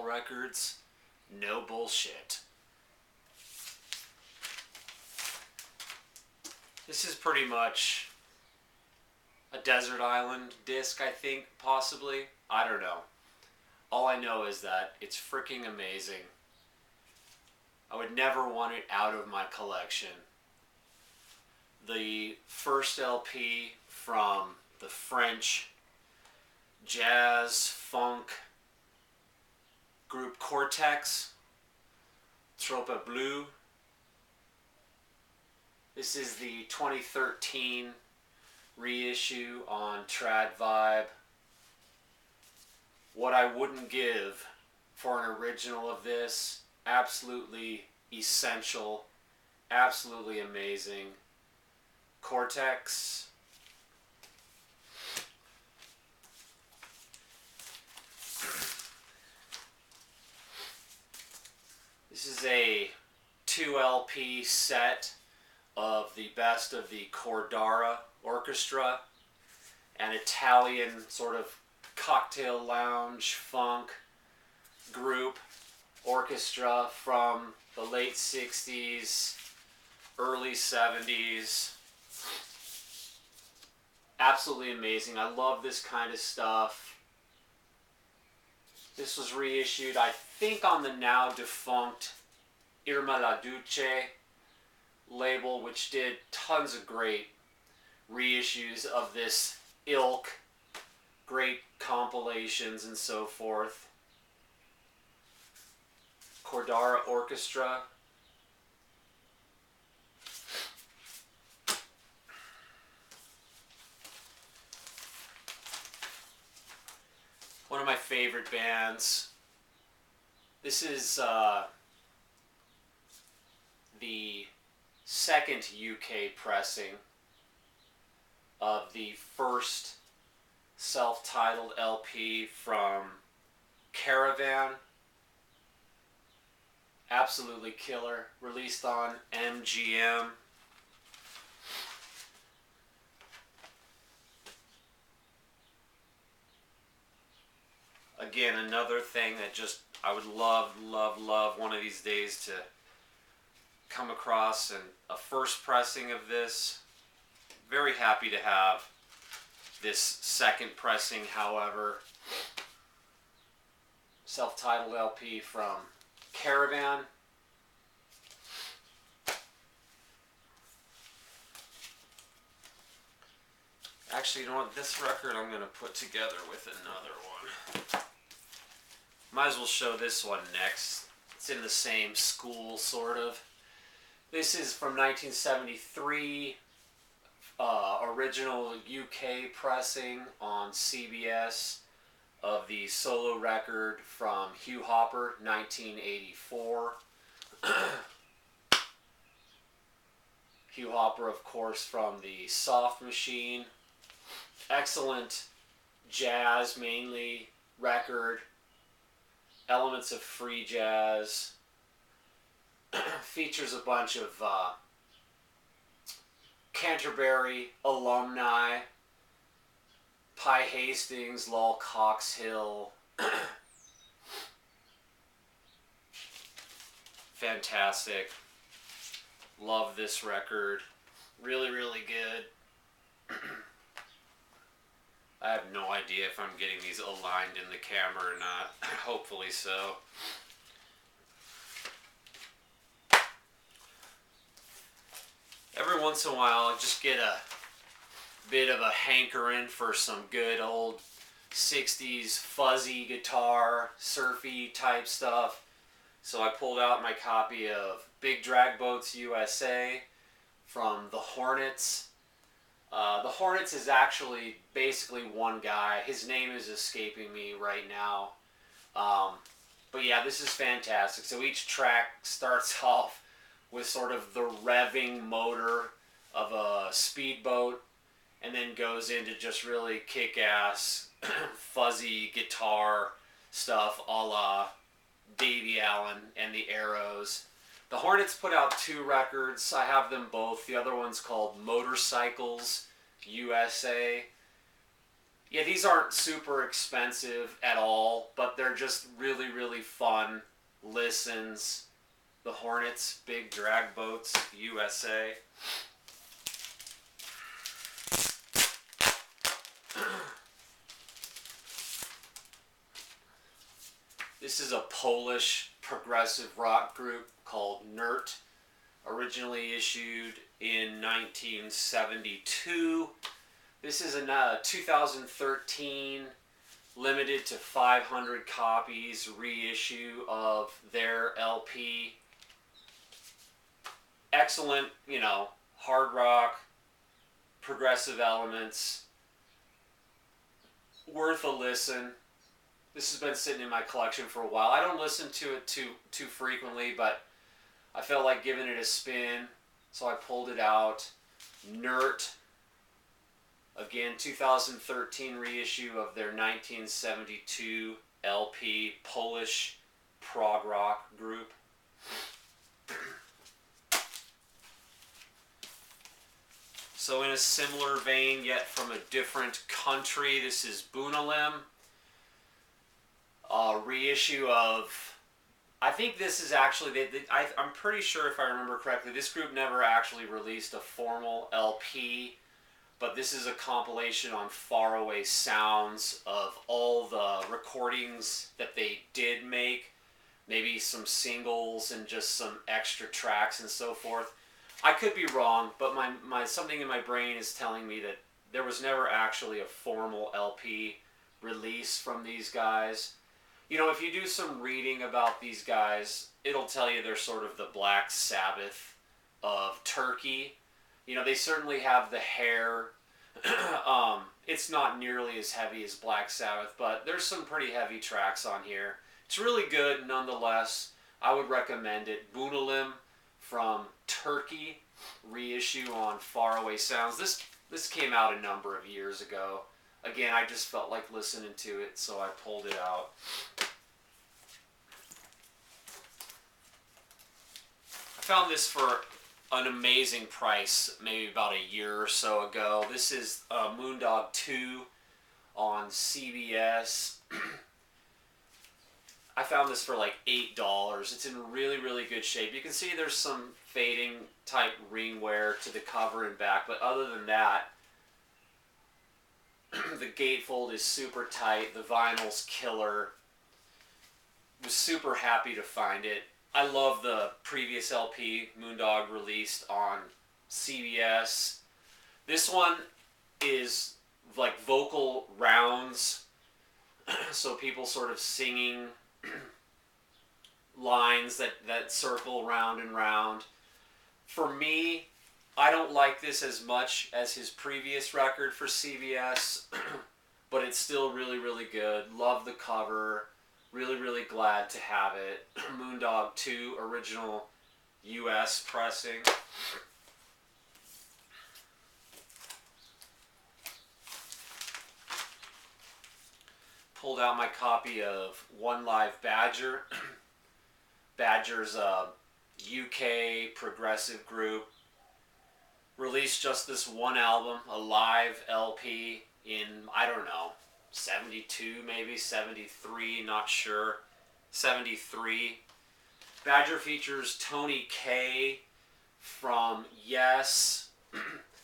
orchestral records. No bullshit. This is pretty much a desert island disc, I think, possibly. I don't know. All I know is that it's freaking amazing. I would never want it out of my collection. The first LP from the French jazz funk group Cortex, Tropa Bleu. This is the 2013 reissue on Trad Vibe. What I wouldn't give for an original of this, absolutely essential, absolutely amazing. Cortex. This is a 2 LP set of the best of the Cordara Orchestra, an Italian sort of cocktail lounge funk group orchestra from the late 60s, early 70s. Absolutely amazing. I love this kind of stuff. This was reissued, I think, on the now defunct Irma La Duce label, which did tons of great reissues of this ilk, great compilations and so forth. Cordara Orchestra. One of my favorite bands. This is the second UK pressing of the first self-titled LP from Caravan. Absolutely killer. Released on MGM. Again, another thing that just I would love one of these days to come across, and a first pressing of this. Very happy to have this second pressing, however. Self-titled LP from Caravan. Actually, you know what? This record I'm going to put together with another one. Might as well show this one next. It's in the same school, sort of. This is from 1973, original UK pressing on CBS of the solo record from Hugh Hopper, 1984. Hugh Hopper, of course, from the Soft Machine. Excellent jazz, mainly, record. Elements of free jazz. Features a bunch of Canterbury alumni. Pye Hastings, Lol Coxhill. Fantastic. Love this record. Really, really good. I have no idea if I'm getting these aligned in the camera or not. Hopefully so. Every once in a while, I just get a bit of a hankering for some good old 60s fuzzy guitar, surfy type stuff. So I pulled out my copy of Big Drag Boats USA from the Hornets. The Hornets is actually basically one guy. His name is escaping me right now. But yeah, this is fantastic. So each track starts off with sort of the revving motor of a speedboat, and then goes into just really kick-ass, fuzzy guitar stuff a la Davey Allen and the Arrows. The Hornets put out 2 records. I have them both. The other one's called Motorcycles USA. Yeah, these aren't super expensive at all, but they're just really, really fun listens. The Hornets, Big Drag Boats, USA. This is a Polish progressive rock group called Nert, originally issued in 1972. This is a 2013 limited to 500 copies reissue of their LP. Excellent, you know, hard rock, progressive elements. Worth a listen. This has been sitting in my collection for a while. I don't listen to it too frequently, but I felt like giving it a spin, so I pulled it out. Nert. Again, 2013 reissue of their 1972 LP, Polish prog rock group. So in a similar vein, yet from a different country, this is Bunalim. A reissue of, I think this is actually, I'm pretty sure if I remember correctly, this group never actually released a formal LP. But this is a compilation on Faraway Sounds of all the recordings that they did make. Maybe some singles and just some extra tracks and so forth. I could be wrong, but my something in my brain is telling me that there was never actually a formal LP release from these guys. You know, if you do some reading about these guys, it'll tell you they're sort of the Black Sabbath of Turkey. You know, they certainly have the hair. It's not nearly as heavy as Black Sabbath, but there's some pretty heavy tracks on here. It's really good nonetheless. I would recommend it. Bunalim from Turkey, reissue on Faraway Sounds. This came out a number of years ago. Again, I just felt like listening to it, so I pulled it out. I found this for an amazing price maybe about a year or so ago. This is Moondog 2 on CBS. I found this for like $8. It's in really, really good shape. You can see there's some fading type ring wear to the cover and back, but other than that, the gatefold is super tight. The vinyl's killer. Was super happy to find it. I love the previous LP Moondog released on CBS. This one is like vocal rounds, so people sort of singing lines that circle round and round. For me, I don't like this as much as his previous record for CBS, but it's still really, really good. Love the cover. Really, really glad to have it. Moondog 2 original US pressing. Pulled out my copy of One Live Badger. Badger's a UK progressive group. Released just this one album, a live LP in, I don't know, 72 maybe, 73, not sure. 73. Badger features Tony Kaye from Yes,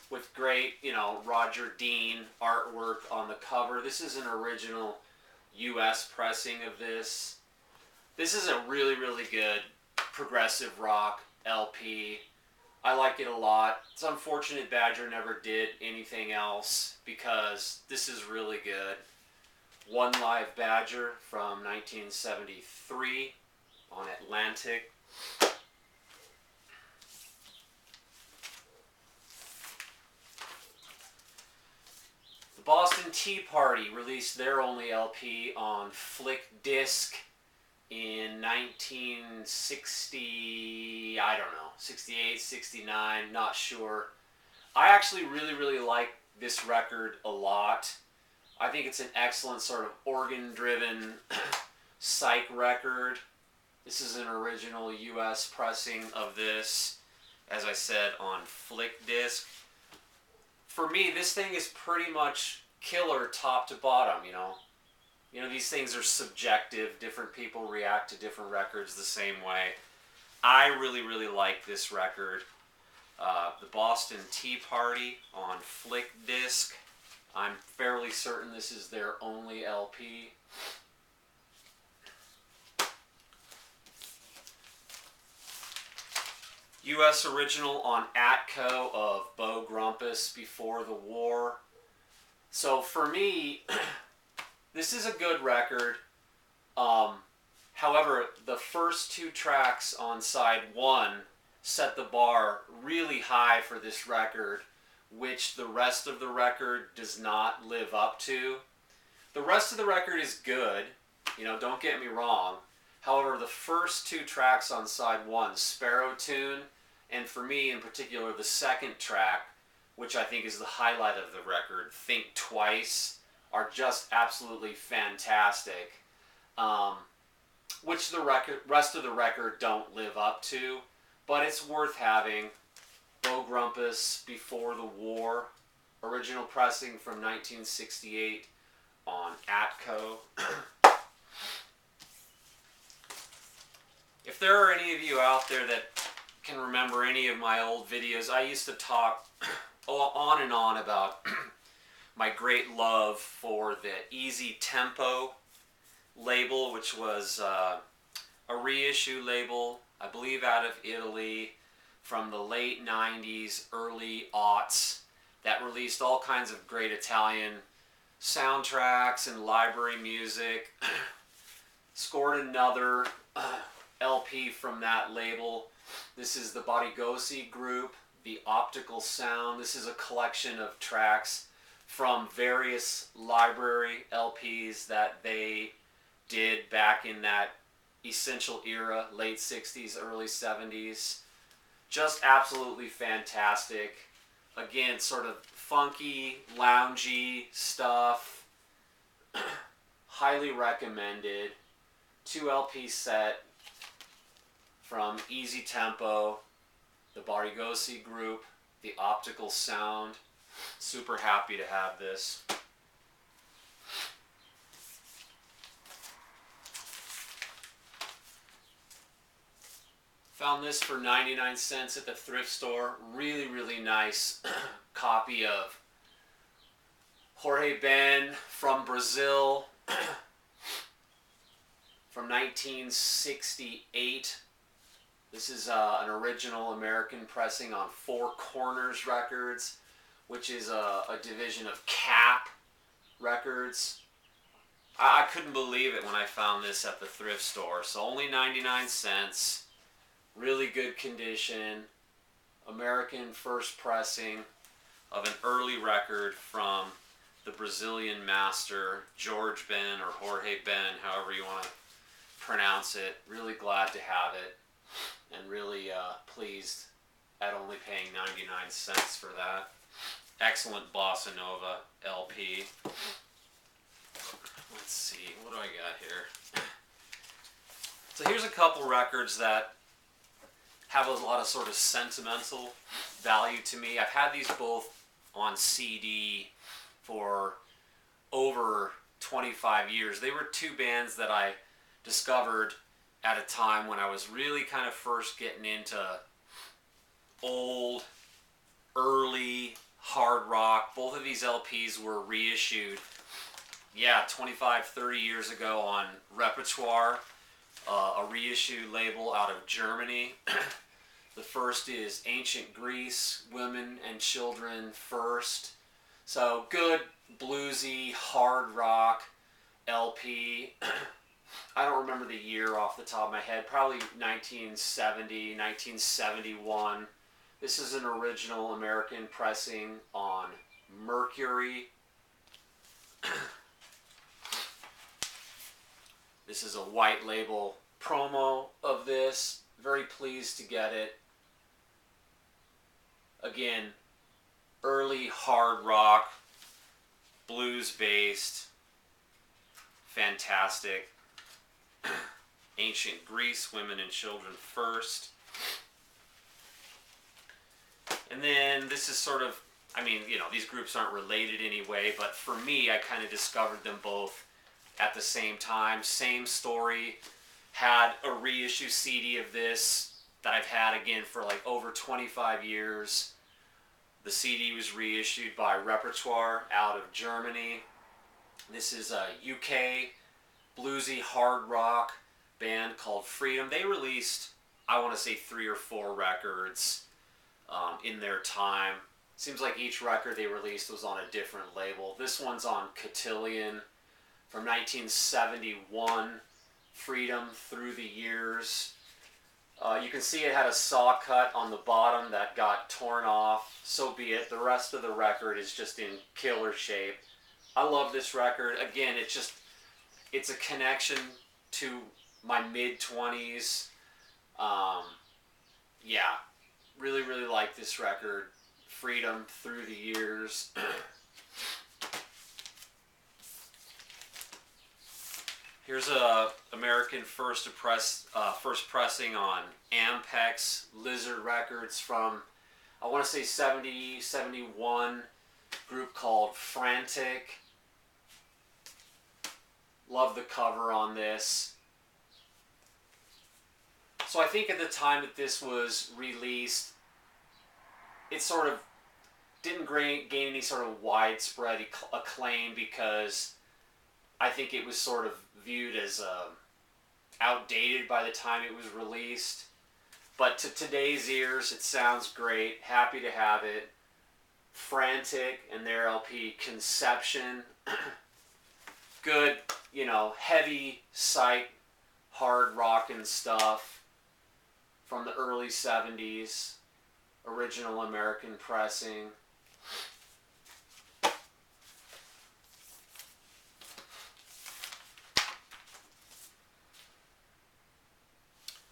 with great, you know, Roger Dean artwork on the cover. This is an original US pressing of this. This is a really, really good progressive rock LP. I like it a lot. It's unfortunate Badger never did anything else because this is really good. One Live Badger from 1973 on Atlantic. The Boston Tea Party released their only LP on Flick Disc in 1960, I don't know, 68, 69, not sure. I actually really, really like this record a lot. I think it's an excellent sort of organ-driven psych record. This is an original US pressing of this, as I said, on Flick Disc. For me, this thing is pretty much killer top to bottom, you know. You know, these things are subjective. Different people react to different records the same way. I really, really like this record. The Boston Tea Party on Flick Disc. I'm fairly certain this is their only LP. US original on Atco of Bogue Rumpus Before the War. So for me, this is a good record. However, the first two tracks on side one set the bar really high for this record, which the rest of the record does not live up to. The rest of the record is good, you know, don't get me wrong. However, the first two tracks on side one, Sparrow Tune, and for me in particular, the second track, which I think is the highlight of the record, Think Twice, are just absolutely fantastic. Which the rest of the record don't live up to, but it's worth having. Bogue Rumpus Before the War, original pressing from 1968 on Atco. If there are any of you out there that can remember any of my old videos, I used to talk on and on about my great love for the Easy Tempo label, which was a reissue label, I believe out of Italy, from the late 90s, early aughts, that released all kinds of great Italian soundtracks and library music. Scored another LP from that label. This is the Barigosi group, The Optical Sound. This is a collection of tracks from various library LPs that they did back in that essential era, late 60s, early 70s. Just absolutely fantastic. Again, sort of funky, loungy stuff. Highly recommended. 2 LP set from Easy Tempo, the Barigosi group, The Optical Sound. Super happy to have this. Found this for 99 cents at the thrift store. Really, really nice copy of Jorge Ben from Brazil from 1968. This is an original American pressing on Four Corners Records, which is a division of Cap Records. I couldn't believe it when I found this at the thrift store. So only 99 cents. Really good condition, American first pressing of an early record from the Brazilian master, George Ben or Jorge Ben, however you want to pronounce it. Really glad to have it, and really pleased at only paying 99 cents for that. Excellent Bossa Nova LP. Let's see, what do I got here? So here's a couple records that have a lot of sort of sentimental value to me. I've had these both on CD for over 25 years. They were 2 bands that I discovered at a time when I was really kind of first getting into old, early hard rock. Both of these LPs were reissued, 25, 30 years ago on Repertoire, a reissue label out of Germany. The first is Ancient Greece, Women and Children First. So good bluesy hard rock LP. I don't remember the year off the top of my head. Probably 1970, 1971. This is an original American pressing on Mercury. This is a white label promo of this. Very pleased to get it. Again, early hard rock, blues based, fantastic. Ancient Greece, Women and Children First. And then this is sort of, I mean, you know, these groups aren't related anyway, but for me, I kind of discovered them both at the same time. Same story. Had a reissue CD of this that I've had again for like over 25 years. The CD was reissued by Repertoire out of Germany. This is a UK bluesy hard rock band called Freedom. They released, I want to say, 3 or 4 records in their time. Seems like each record they released was on a different label. This one's on Cotillion from 1971. Freedom Through the Years. You can see it had a saw cut on the bottom that got torn off. So be it. The rest of the record is just in killer shape. I love this record. Again, it's a connection to my mid-20s. Yeah, really, really like this record. Freedom Through the Years. Here's a American first pressing on Ampex Lizard Records from, I want to say 70, 71, group called Frantic. Love the cover on this. So I think at the time that this was released, it sort of didn't gain any sort of widespread acclaim because I think it was sort of viewed as outdated by the time it was released. But to today's ears, it sounds great. Happy to have it. Frantic and their LP Conception. Good, you know, heavy psych, hard rockin' stuff from the early 70s. Original American pressing.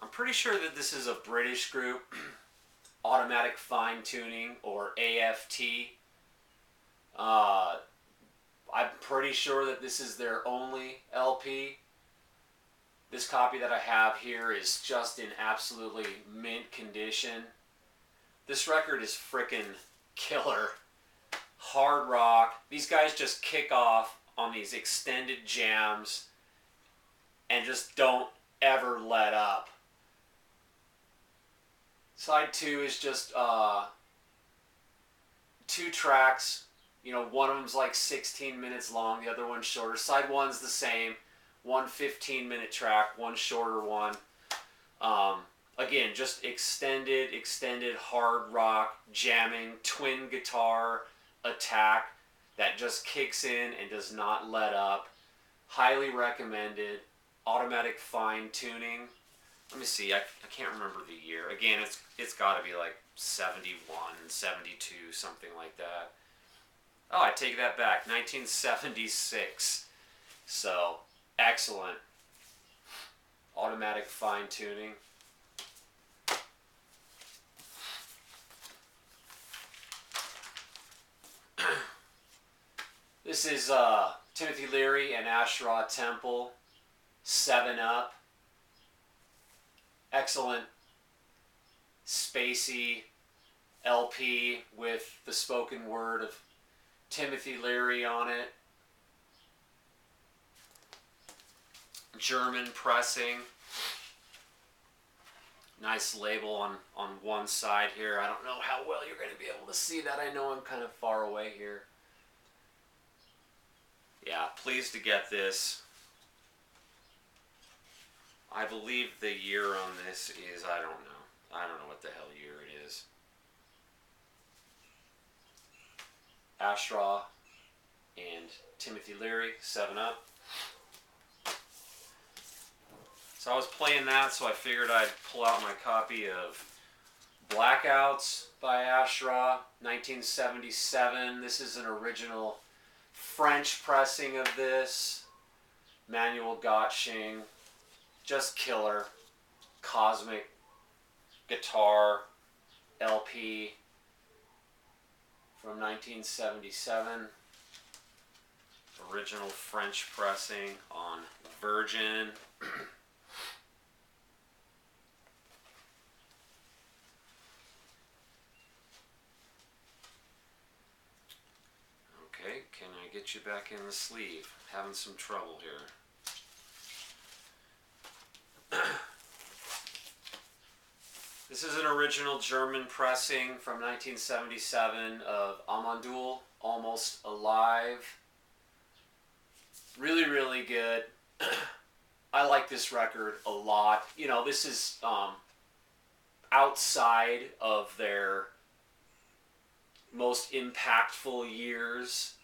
I'm pretty sure that this is a British group, Automatic Fine Tuning, or AFT. I'm pretty sure that this is their only LP. This copy that I have here is just in absolutely mint condition. This record is frickin' killer. Hard rock. These guys just kick off on these extended jams and just don't ever let up. Side 2 is just 2 tracks. You know, one of them's like 16 minutes long, the other one's shorter. Side 1's the same. One 15-minute track, one shorter one. Again, just extended hard rock, jamming, twin guitar attack that just kicks in and does not let up. Highly recommended. Automatic Fine Tuning. Let me see, I can't remember the year. Again, it's got to be like 71, 72, something like that. Oh, I take that back. 1976. So, excellent. Automatic Fine Tuning. This is Timothy Leary and Asherah Temple, 7 Up. Excellent spacey LP with the spoken word of Timothy Leary on it. German pressing. Nice label on one side here. I don't know how well you're going to be able to see that. I know I'm kind of far away here. Yeah, pleased to get this. I believe the year on this is, I don't know. I don't know what the hell year it is. Asherah and Timothy Leary, 7 Up. So I was playing that, so I figured I'd pull out my copy of Blackouts by Asherah, 1977. This is an original French pressing of this. Manuel Gottsching. Just killer. Cosmic guitar LP from 1977. Original French pressing on Virgin. get you back in the sleeve. Having some trouble here. This is an original German pressing from 1977 of Amandul, Almost Alive. Really, really good. I like this record a lot. You know, this is outside of their most impactful years.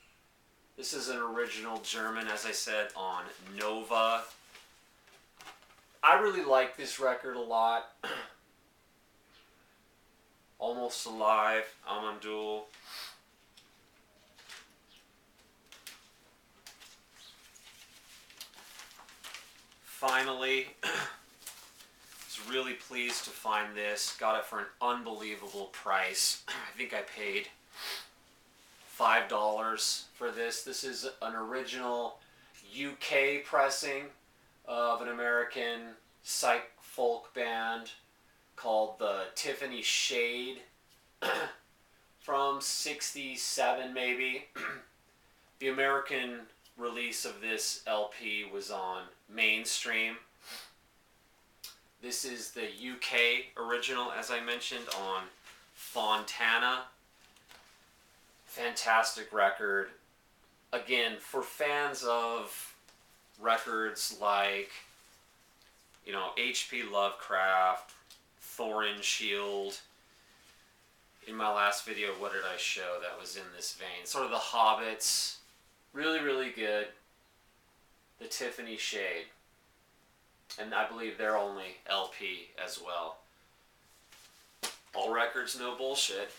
This is an original German, as I said, on Nova. I really like this record a lot. Almost Alive, Amandul. Finally, I was really pleased to find this. Got it for an unbelievable price. I think I paid $5 for this. This is an original UK pressing of an American psych folk band called the Tiffany Shade from 67 maybe. The American release of this LP was on Mainstream. This is the UK original, as I mentioned, on Fontana. Fantastic record. Again, for fans of records like, you know, H.P. Lovecraft, Thorin Shield. In my last video, what did I show that was in this vein? Sort of the Hobbits. Really, really good. The Tiffany Shade. And I believe their only LP as well. All records, no bullshit.